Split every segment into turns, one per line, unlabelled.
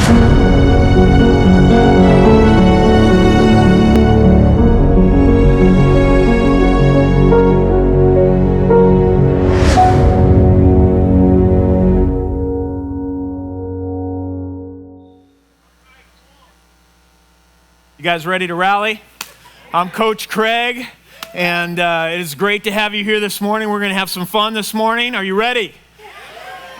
You guys ready to rally? I'm Coach Craig, and it is great to have you here this morning. We're going to have some fun this morning. Are you ready?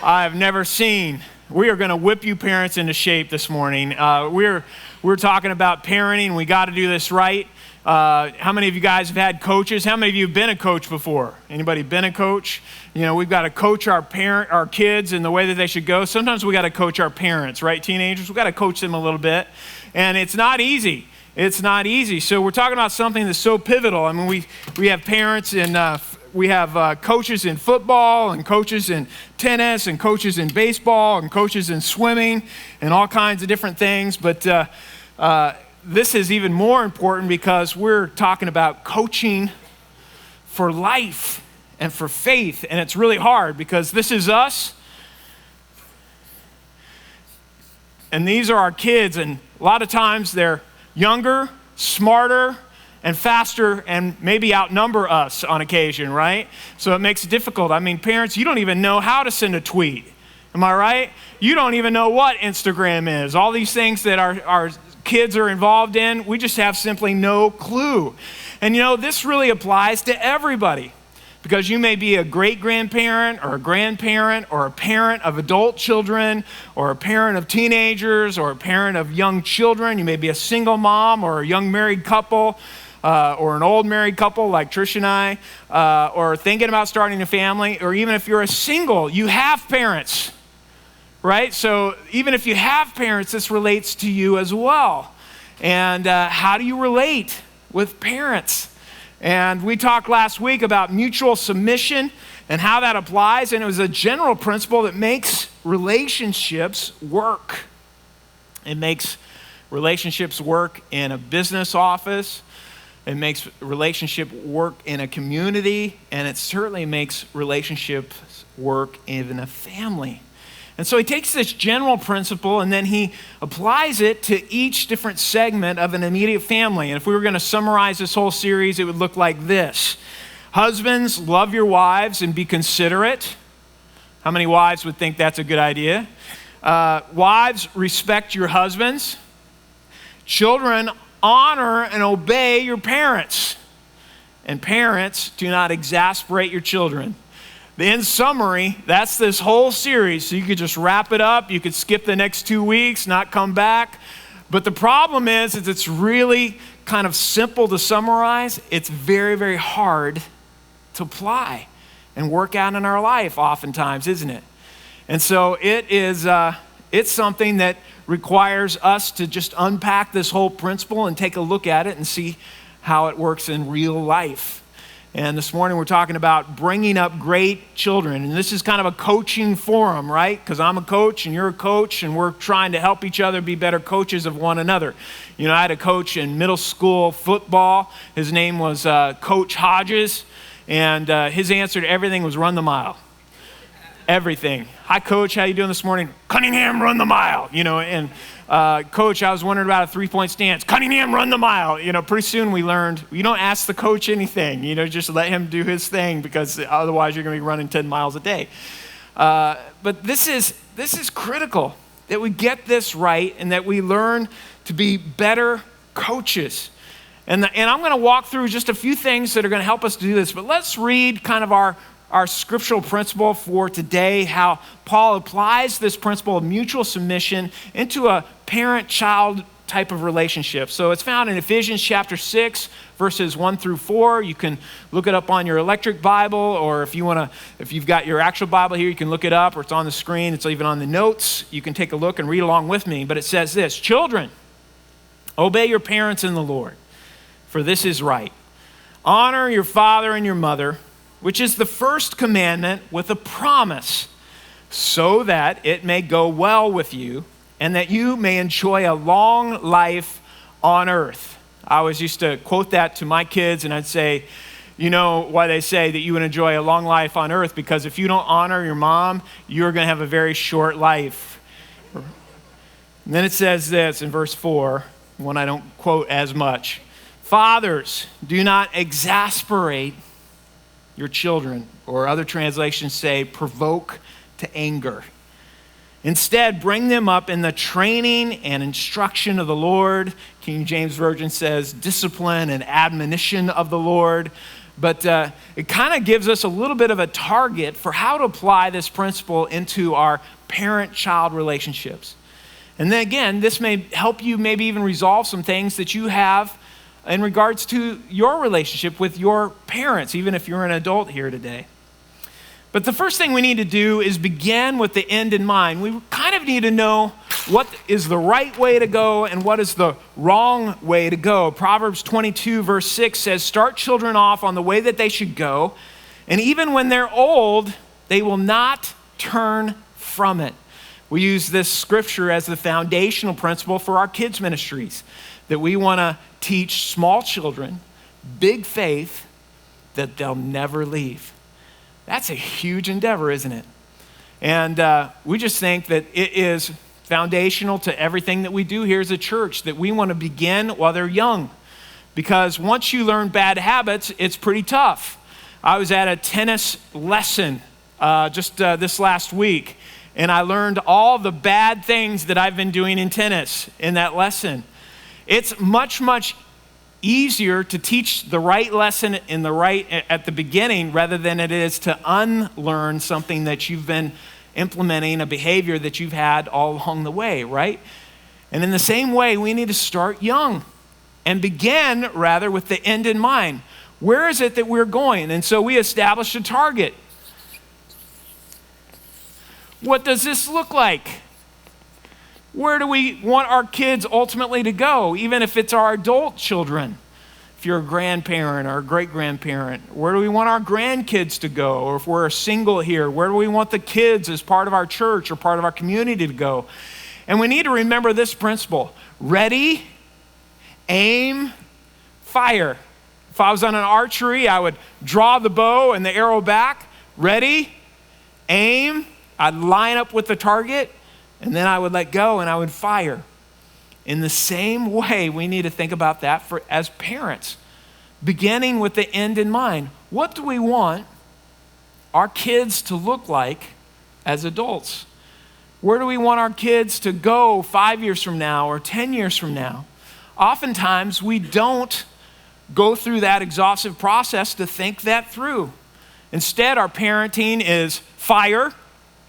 I've never seen. We are going to whip you parents into shape this morning. We're talking about parenting. We got to do this right. How many of you guys have had coaches? How many of you have been a coach before? Anybody been a coach? You know, we've got to coach our kids in the way that they should go. Sometimes we got to coach our parents, right? Teenagers, we got to coach them a little bit. And it's not easy. It's not easy. So we're talking about something that's so pivotal. I mean, we have parents and we have coaches in football and coaches in tennis and coaches in baseball and coaches in swimming and all kinds of different things. But this is even more important because we're talking about coaching for life and for faith. And it's really hard because this is us. And these are our kids. And a lot of times they're younger, smarter, and faster, and maybe outnumber us on occasion, right? So it makes it difficult. I mean, parents, you don't even know how to send a tweet. Am I right? You don't even know what Instagram is. All these things that our kids are involved in, we just have simply no clue. And you know, this really applies to everybody. Because you may be a great-grandparent or a grandparent or a parent of adult children or a parent of teenagers or a parent of young children. You may be a single mom or a young married couple or an old married couple like Trish and I or thinking about starting a family. Or even if you're a single, you have parents, right? So even if you have parents, this relates to you as well. And how do you relate with parents? And we talked last week about mutual submission and how that applies. And it was a general principle that makes relationships work. It makes relationships work in a business office. It makes relationship work in a community. And it certainly makes relationships work in a family. And so he takes this general principle and then he applies it to each different segment of an immediate family. And if we were going to summarize this whole series, it would look like this. Husbands, love your wives and be considerate. How many wives would think that's a good idea? Wives, respect your husbands. Children, honor and obey your parents. And parents, do not exasperate your children. In summary, that's this whole series. So you could just wrap it up. You could skip the next 2 weeks, not come back. But the problem is it's really kind of simple to summarize. It's very, very hard to apply and work out in our life oftentimes, isn't it? And so it's something that requires us to just unpack this whole principle and take a look at it and see how it works in real life. And this morning we're talking about bringing up great children. And this is kind of a coaching forum, right? Because I'm a coach and you're a coach and we're trying to help each other be better coaches of one another. You know, I had a coach in middle school football. His name was Coach Hodges. And his answer to everything was run the mile. Everything. Hi, Coach. How you doing this morning? Cunningham, run the mile. You know, and Coach, I was wondering about a three-point stance. Cunningham, run the mile. You know, pretty soon we learned you don't ask the coach anything. You know, just let him do his thing because otherwise you're going to be running 10 miles a day. But this is critical that we get this right and that we learn to be better coaches. And I'm going to walk through just a few things that are going to help us do this. But let's read kind of our scriptural principle for today, how Paul applies this principle of mutual submission into a parent-child type of relationship. So it's found in Ephesians chapter 6, verses 1 through 4. You can look it up on your electric Bible, or if you've got your actual Bible here, you can look it up, or it's on the screen. It's even on the notes. You can take a look and read along with me. But it says this: Children, obey your parents in the Lord, for this is right. Honor your father and your mother, which is the first commandment with a promise, so that it may go well with you and that you may enjoy a long life on earth. I always used to quote that to my kids and I'd say, you know why they say that you would enjoy a long life on earth? Because if you don't honor your mom, you're going to have a very short life. And then it says this in verse 4, one I don't quote as much. Fathers, do not exasperate your children, or other translations say provoke to anger. Instead, bring them up in the training and instruction of the Lord. King James Version says discipline and admonition of the Lord. But it kind of gives us a little bit of a target for how to apply this principle into our parent-child relationships. And then again, this may help you maybe even resolve some things that you have in regards to your relationship with your parents, even if you're an adult here today. But the first thing we need to do is begin with the end in mind. We kind of need to know what is the right way to go and what is the wrong way to go. Proverbs 22 verse 6 says, start children off on the way that they should go, and even when they're old, they will not turn from it. We use this scripture as the foundational principle for our kids' ministries, that we want to teach small children big faith that they'll never leave. That's a huge endeavor, isn't it? And we just think that it is foundational to everything that we do here as a church, that we want to begin while they're young. Because once you learn bad habits, it's pretty tough. I was at a tennis lesson just this last week, and I learned all the bad things that I've been doing in tennis in that lesson. It's much, much easier to teach the right lesson at the beginning rather than it is to unlearn something that you've been implementing, a behavior that you've had all along the way, right? And in the same way, we need to start young and begin rather with the end in mind. Where is it that we're going? And so we established a target. What does this look like? Where do we want our kids ultimately to go, even if it's our adult children? If you're a grandparent or a great-grandparent, where do we want our grandkids to go? Or if we're single here, where do we want the kids as part of our church or part of our community to go? And we need to remember this principle: ready, aim, fire. If I was on an archery, I would draw the bow and the arrow back. Ready, aim, I'd line up with the target, and then I would let go and I would fire. In the same way, we need to think about that as parents, beginning with the end in mind. What do we want our kids to look like as adults? Where do we want our kids to go 5 years from now or 10 years from now? Oftentimes, we don't go through that exhaustive process to think that through. Instead, our parenting is fire,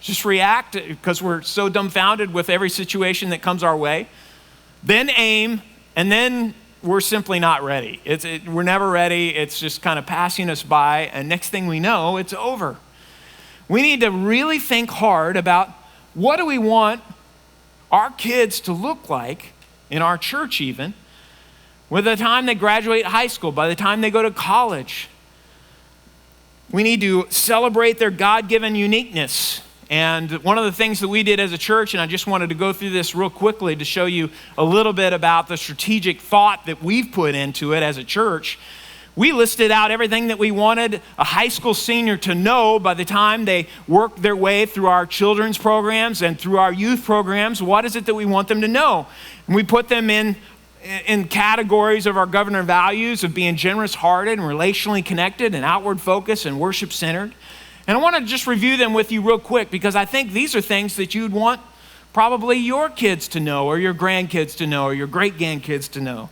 just react because we're so dumbfounded with every situation that comes our way. Then aim, and then we're simply not ready. We're never ready. It's just kind of passing us by, and next thing we know, it's over. We need to really think hard about what do we want our kids to look like in our church even, by the time they graduate high school, by the time they go to college. We need to celebrate their God-given uniqueness. And one of the things that we did as a church, and I just wanted to go through this real quickly to show you a little bit about the strategic thought that we've put into it as a church. We listed out everything that we wanted a high school senior to know by the time they work their way through our children's programs and through our youth programs. What is it that we want them to know? And we put them in categories of our governor values of being generous-hearted and relationally connected and outward focused and worship-centered. And I want to just review them with you real quick because I think these are things that you'd want probably your kids to know or your grandkids to know or your great-grandkids to know.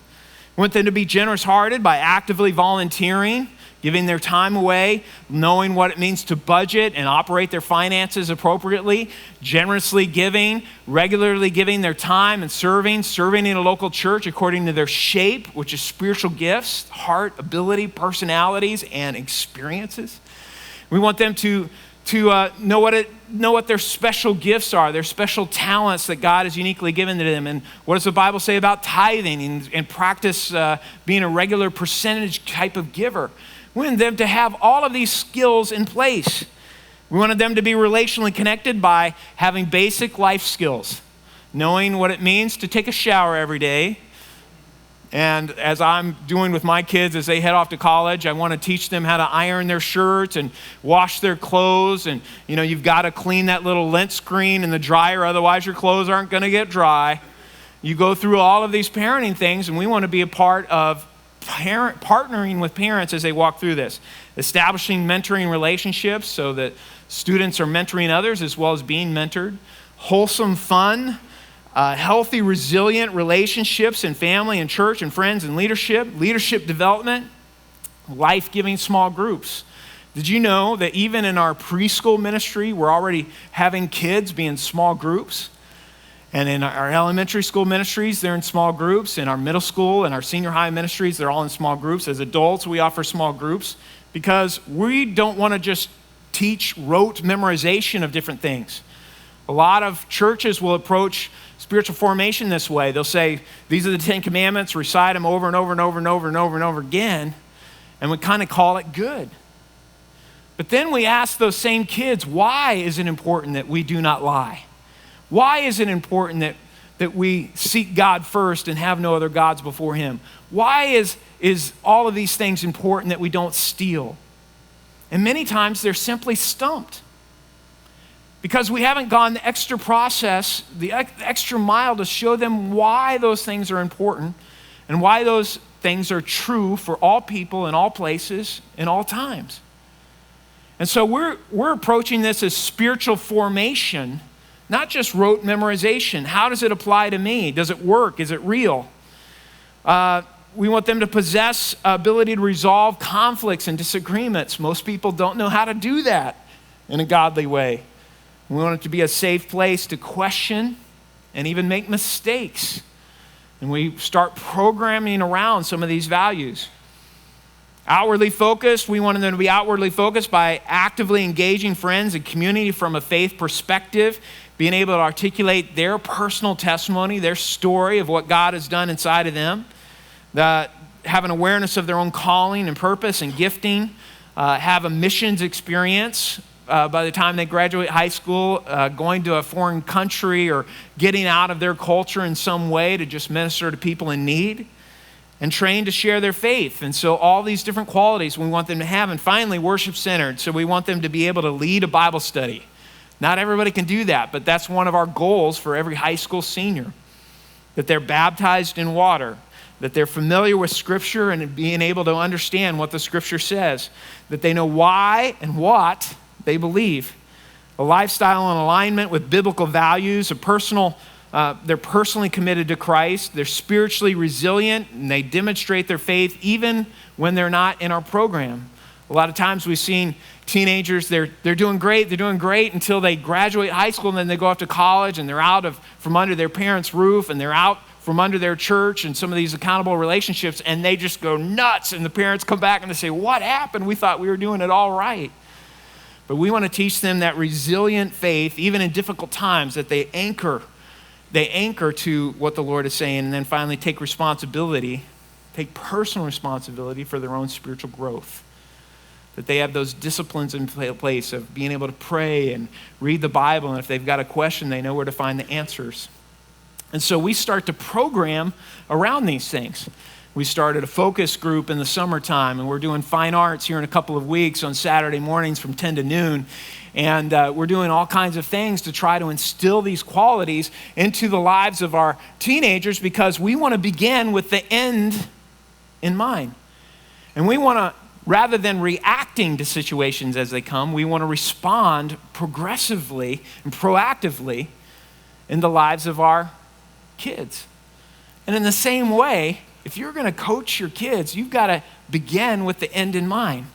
We want them to be generous-hearted by actively volunteering, giving their time away, knowing what it means to budget and operate their finances appropriately, generously giving, regularly giving their time and serving in a local church according to their shape, which is spiritual gifts, heart, ability, personalities, and experiences. We want them to know what their special gifts are, their special talents that God has uniquely given to them. And what does the Bible say about tithing and practice being a regular percentage type of giver? We want them to have all of these skills in place. We wanted them to be relationally connected by having basic life skills, knowing what it means to take a shower every day. And as I'm doing with my kids as they head off to college, I want to teach them how to iron their shirts and wash their clothes. And, you've got to clean that little lint screen in the dryer, otherwise your clothes aren't going to get dry. you go through all of these parenting things, and we want to be a part of partnering with parents as they walk through this. Establishing mentoring relationships so that students are mentoring others as well as being mentored. Wholesome fun, healthy, resilient relationships in family and church and friends and leadership development, life-giving small groups. Did you know that even in our preschool ministry, we're already having kids be in small groups? And in our elementary school ministries, they're in small groups. In our middle school and our senior high ministries, they're all in small groups. As adults, we offer small groups because we don't want to just teach rote memorization of different things. A lot of churches will approach spiritual formation this way. They'll say, these are the 10 commandments, recite them over and over and over and over and over and over again, and we kind of call it good. But then we ask those same kids, why is it important that we do not lie? Why is it important that we seek God first and have no other gods before him? Why is all of these things important that we don't steal? And many times they're simply stumped because we haven't gone the extra process, the extra mile to show them why those things are important and why those things are true for all people in all places in all times. And so we're approaching this as spiritual formation, not just rote memorization. How does it apply to me? Does it work? Is it real? We want them to possess ability to resolve conflicts and disagreements. Most people don't know how to do that in a godly way. We want it to be a safe place to question and even make mistakes. And we start programming around some of these values. Outwardly focused, we want them to be outwardly focused by actively engaging friends and community from a faith perspective, being able to articulate their personal testimony, their story of what God has done inside of them, have an awareness of their own calling and purpose and gifting, have a missions experience by the time they graduate high school, going to a foreign country or getting out of their culture in some way to just minister to people in need, and trained to share their faith. And so all these different qualities we want them to have. And finally, worship-centered. So we want them to be able to lead a Bible study. Not everybody can do that, but that's one of our goals for every high school senior, that they're baptized in water, that they're familiar with Scripture and being able to understand what the Scripture says, that they know why and what they believe, a lifestyle in alignment with biblical values, they're personally committed to Christ, they're spiritually resilient, and they demonstrate their faith even when they're not in our program. A lot of times we've seen teenagers, they're doing great until they graduate high school, and then they go off to college, and they're out from under their parents' roof, and they're out from under their church and some of these accountable relationships, and they just go nuts, and the parents come back and they say, what happened? We thought we were doing it all right. But we want to teach them that resilient faith, even in difficult times, that they anchor to what the Lord is saying, and then finally take personal responsibility for their own spiritual growth. That they have those disciplines in place of being able to pray and read the Bible, and if they've got a question, they know where to find the answers. And so we start to program around these things. We started a focus group in the summertime, and we're doing fine arts here in a couple of weeks on Saturday mornings from 10 to noon. And we're doing all kinds of things to try to instill these qualities into the lives of our teenagers, because we want to begin with the end in mind. And we want to, rather than reacting to situations as they come, we want to respond progressively and proactively in the lives of our kids. And in the same way, if you're going to coach your kids, you've got to begin with the end in mind.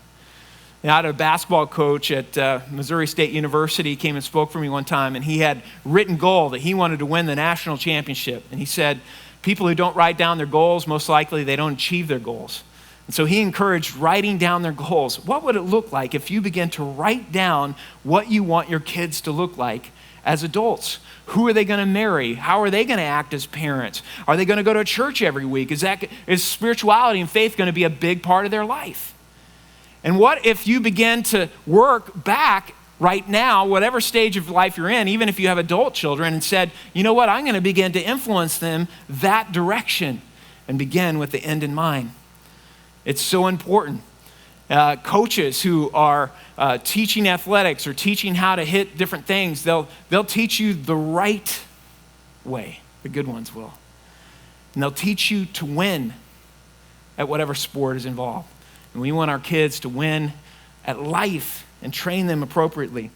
I had a basketball coach at Missouri State University came and spoke for me one time, and he had written goal that he wanted to win the national championship. And he said, people who don't write down their goals, most likely they don't achieve their goals. And so he encouraged writing down their goals. What would it look like if you begin to write down what you want your kids to look like as adults? Who are they going to marry? How are they going to act as parents? Are they going to go to church every week? Is spirituality and faith going to be a big part of their life? And what if you begin to work back right now, whatever stage of life you're in, even if you have adult children, and said, you know what, I'm going to begin to influence them that direction and begin with the end in mind. It's so important. Coaches who are teaching athletics or teaching how to hit different things, they'll teach you the right way. The good ones will. And they'll teach you to win at whatever sport is involved. And we want our kids to win at life and train them appropriately.